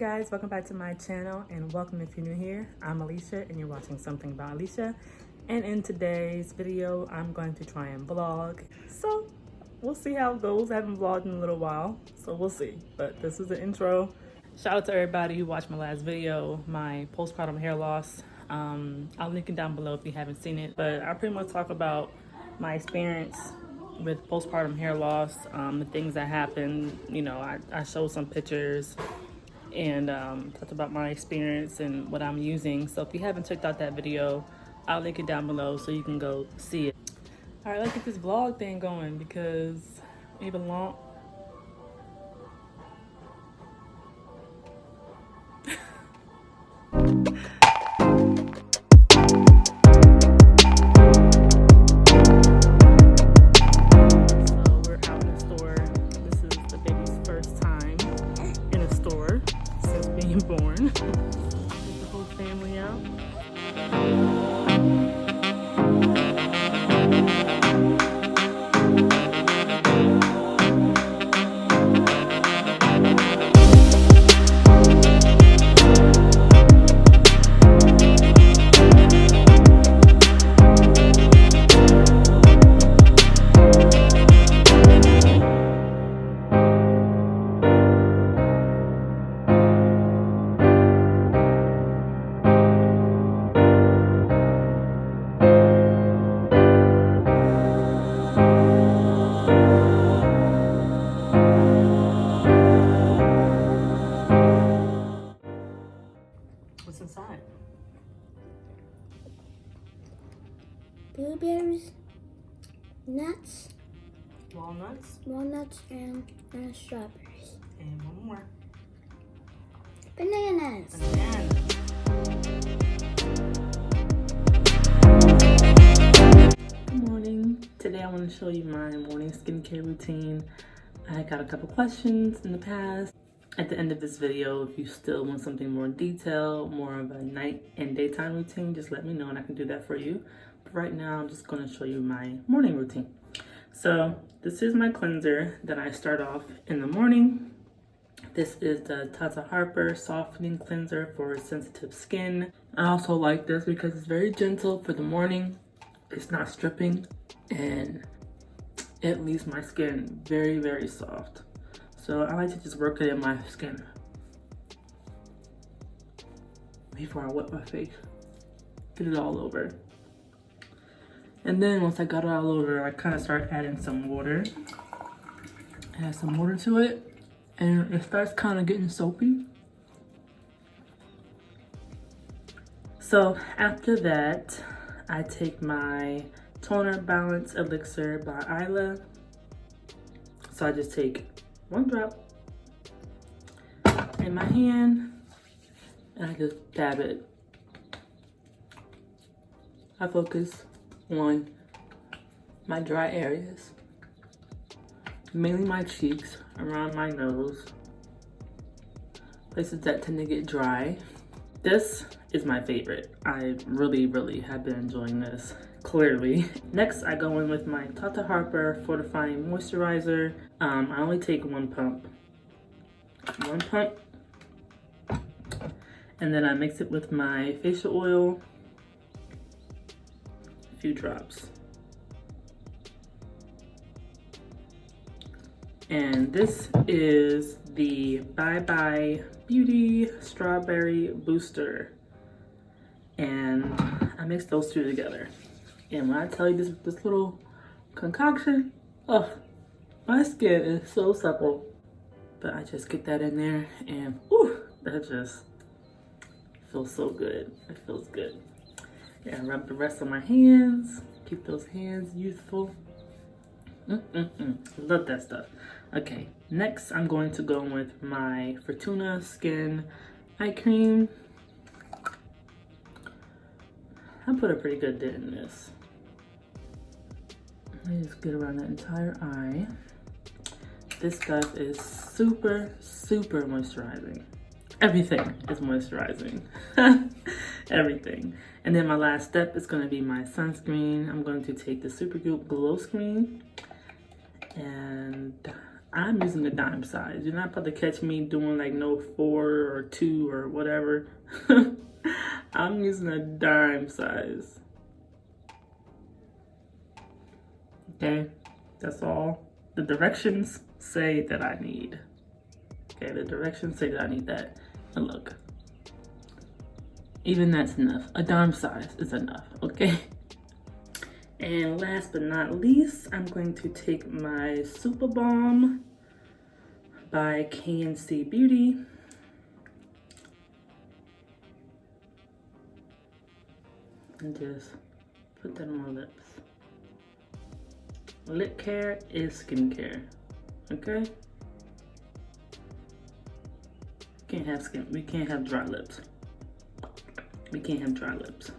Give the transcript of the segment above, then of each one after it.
guys, welcome back to my channel and welcome if you're new here. I'm Alicia and you're watching Something About Alicia. And in today's video, I'm going to try and vlog. So we'll see how it goes. I haven't vlogged in a little while, so we'll see. But this is the intro. Shout out to everybody who watched my last video, my postpartum hair loss. I'll link it down below if you haven't seen it. But I pretty much talk about my experience with postpartum hair loss, the things that happened. You know, I showed some pictures and talked about my experience and what I'm using. So if you haven't checked out that video, I'll link it down below so you can go see it. All right, let's get this vlog thing going because even long. Born. Get the whole family out. What's inside? Blueberries, nuts, Walnuts. and strawberries. And one more. Bananas. Banana. Good morning. Today I want to show you my morning skincare routine. I got a couple questions in the past. At the end of this video, if you still want something more detailed, more of a night and daytime routine, just let me know and I can do that for you. But right now, I'm just going to show you my morning routine. So this is my cleanser that I start off in the morning. This is the Tata Harper Softening Cleanser for sensitive skin. I also like this because it's very gentle for the morning. It's not stripping and it leaves my skin very, very soft. So I like to just work it in my skin before I wet my face. Get it all over. And then once I got it all over, I kind of start adding some water. Add some water to it. And it starts kind of getting soapy. So after that, I take my Toner Balance Elixir by Isla. So I just take one drop in my hand and I just dab it. I focus on my dry areas, mainly my cheeks, around my nose, places that tend to get dry. This is my favorite. I really have been enjoying this, clearly. Next, I go in with my Tata Harper Fortifying Moisturizer. I only take one pump. And then I mix it with my facial oil, a few drops. And this is the Bye Bye Beauty Strawberry Booster. And I mix those two together. And when I tell you this little concoction, oh, my skin is so supple. But I just get that in there and whew, that just feels so good. It feels good. And rub the rest of my hands. Keep those hands youthful. Love that stuff. Okay, next I'm going to go with my Fortuna Skin Eye Cream. I put a pretty good dent in this. I just get around the entire eye. This stuff is super moisturizing. Everything is moisturizing. Everything. And then my last step is going to be my sunscreen. I'm going to take the Supergoop Glow Screen and I'm using a dime size. You're not about to catch me doing like no 4 or 2 or whatever. I'm using a dime size. Okay, that's all the directions say that I need. Okay, the directions say that I need that. And look, even that's enough. A dime size is enough, okay? And last but not least, I'm going to take my Super Balm by KNC Beauty. And just put that on my lips. Lip care is skincare, okay? Can't have skin, we can't have dry lips. We can't have dry lips.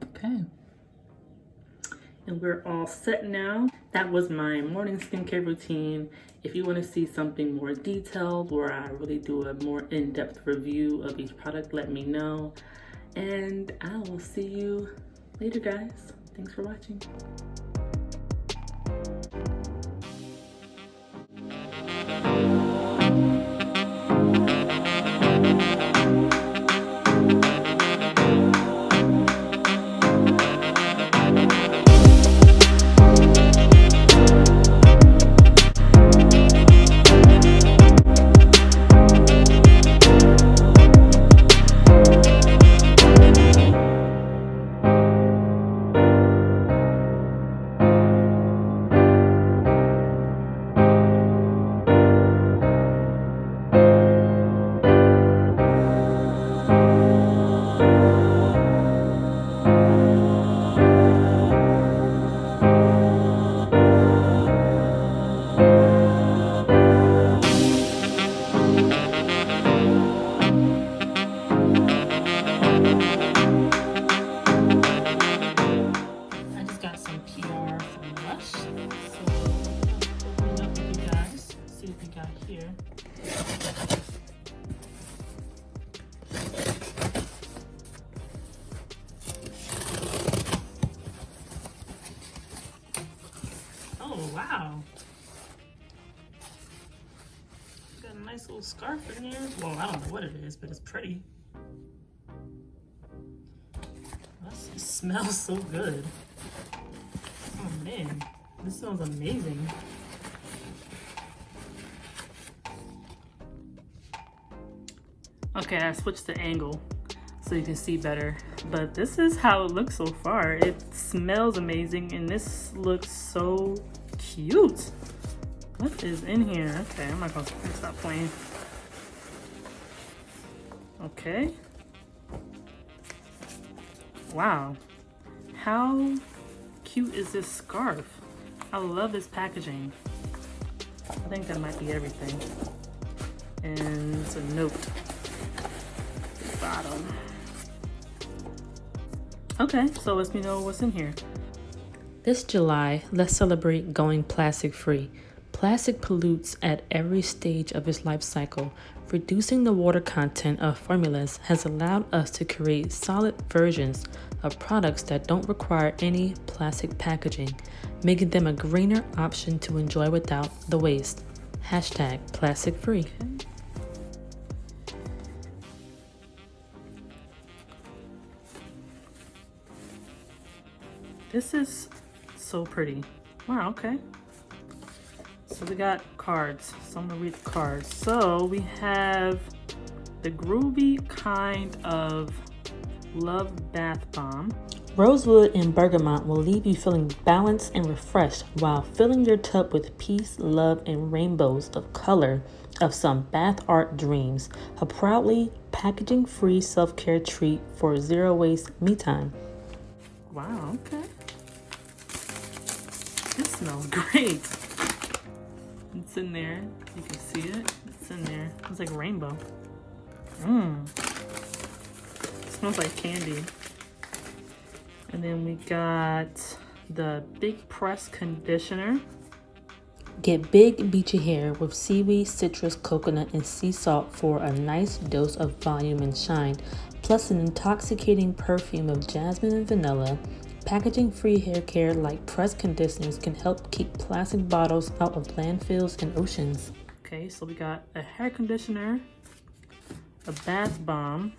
Okay. And we're all set now. That was my morning skincare routine. If you want to see something more detailed where I really do a more in-depth review of each product, let me know. And I will see you later, guys. Thanks for watching. Lush. So open up with you guys. See what we got here. Oh wow. Got a nice little scarf in here. Well, I don't know what it is, but it's pretty. It smells so good. Oh man, this smells amazing. Okay, I switched the angle so you can see better, but this is how it looks so far. It smells amazing and this looks so cute. What is in here? Okay, I'm not gonna stop playing. Okay. Wow, how cute is this scarf? I love this packaging. I think that might be everything. And it's a note at the bottom. Okay, so let me know what's in here. This July, let's celebrate going plastic free. Plastic pollutes at every stage of its life cycle. Reducing the water content of formulas has allowed us to create solid versions of products that don't require any plastic packaging, making them a greener option to enjoy without the waste. Hashtag plastic free. Okay. This is so pretty. Wow, okay. So we got cards. So I'm gonna read the cards. So we have the groovy kind of Love Bath Bomb. Rosewood and bergamot will leave you feeling balanced and refreshed while filling your tub with peace, love, and rainbows of color of some bath art dreams. A proudly packaging-free self-care treat for zero waste me time. Wow, okay. This smells great. It's in there. You can see it. It's in there. It's like rainbow. It smells like candy. And then we got the Big Press Conditioner. Get big beachy hair with seaweed, citrus, coconut, and sea salt for a nice dose of volume and shine, plus an intoxicating perfume of jasmine and vanilla. Packaging-free hair care like pressed conditioners can help keep plastic bottles out of landfills and oceans. Okay, so we got a hair conditioner, a bath bomb,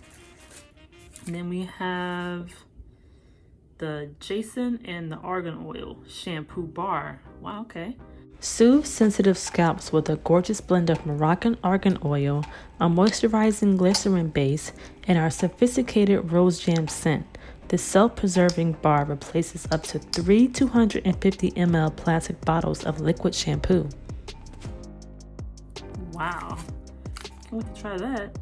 and then we have the Jason and the Argan Oil shampoo bar. Wow, okay. Soothe sensitive scalps with a gorgeous blend of Moroccan argan oil, a moisturizing glycerin base, and our sophisticated rose jam scent. This self-preserving bar replaces up to 3 250 ml plastic bottles of liquid shampoo. Wow, can't wait to try that.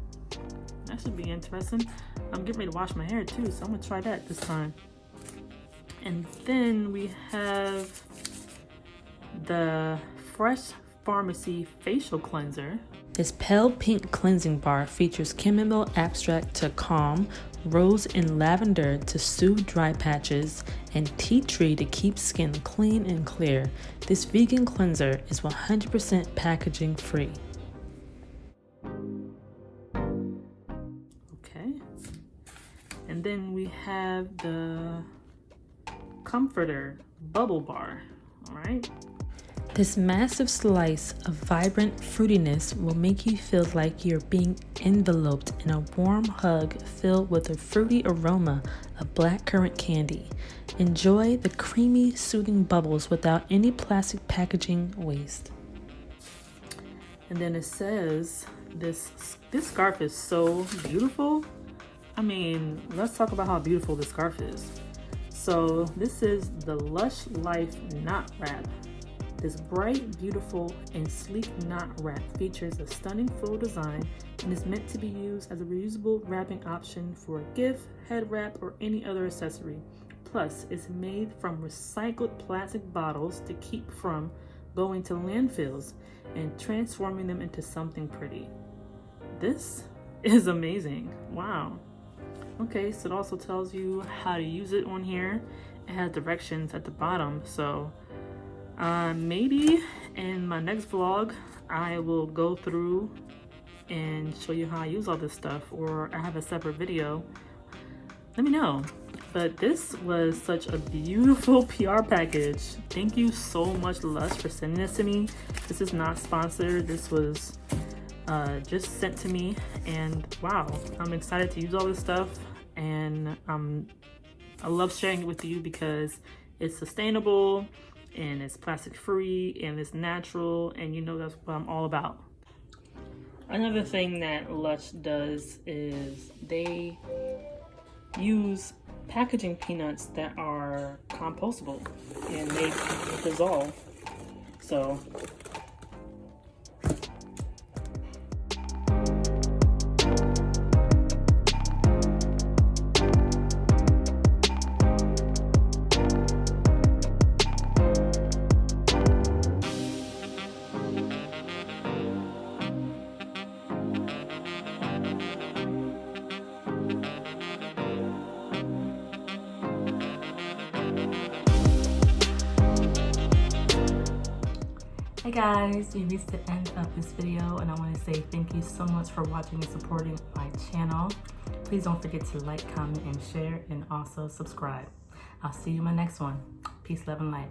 That should be interesting. I'm getting ready to wash my hair too, so I'm gonna try that this time. And then we have the Fresh Pharmacy Facial Cleanser. This pale pink cleansing bar features chamomile extract to calm, rose and lavender to soothe dry patches, and tea tree to keep skin clean and clear. This vegan cleanser is 100% packaging free. Okay. And then we have the Comforter Bubble Bar. All right. This massive slice of vibrant fruitiness will make you feel like you're being enveloped in a warm hug filled with a fruity aroma of blackcurrant candy. Enjoy the creamy, soothing bubbles without any plastic packaging waste. And then it says this scarf is so beautiful. I mean, let's talk about how beautiful this scarf is. So this is the Lush Life Knot Wrap. This bright, beautiful, and sleek knot wrap features a stunning floral design and is meant to be used as a reusable wrapping option for a gift, head wrap, or any other accessory. Plus, it's made from recycled plastic bottles to keep from going to landfills and transforming them into something pretty. This is amazing. Wow. Okay, so it also tells you how to use it on here. It has directions at the bottom, so maybe in my next vlog I will go through and show you how I use all this stuff, or I have a separate video. Let me know. But this was such a beautiful PR package. Thank you so much, Lush, for sending this to me. This is not sponsored. This was just sent to me, and wow, I'm excited to use all this stuff, and I love sharing it with you because it's sustainable and it's plastic free and it's natural, and you know that's what I'm all about. Another thing that Lush does is they use packaging peanuts that are compostable and they dissolve. So hey guys, we reached the end of this video, and I want to say thank you so much for watching and supporting my channel. Please don't forget to like, comment, and share, and also subscribe. I'll see you in my next one. Peace, love, and light.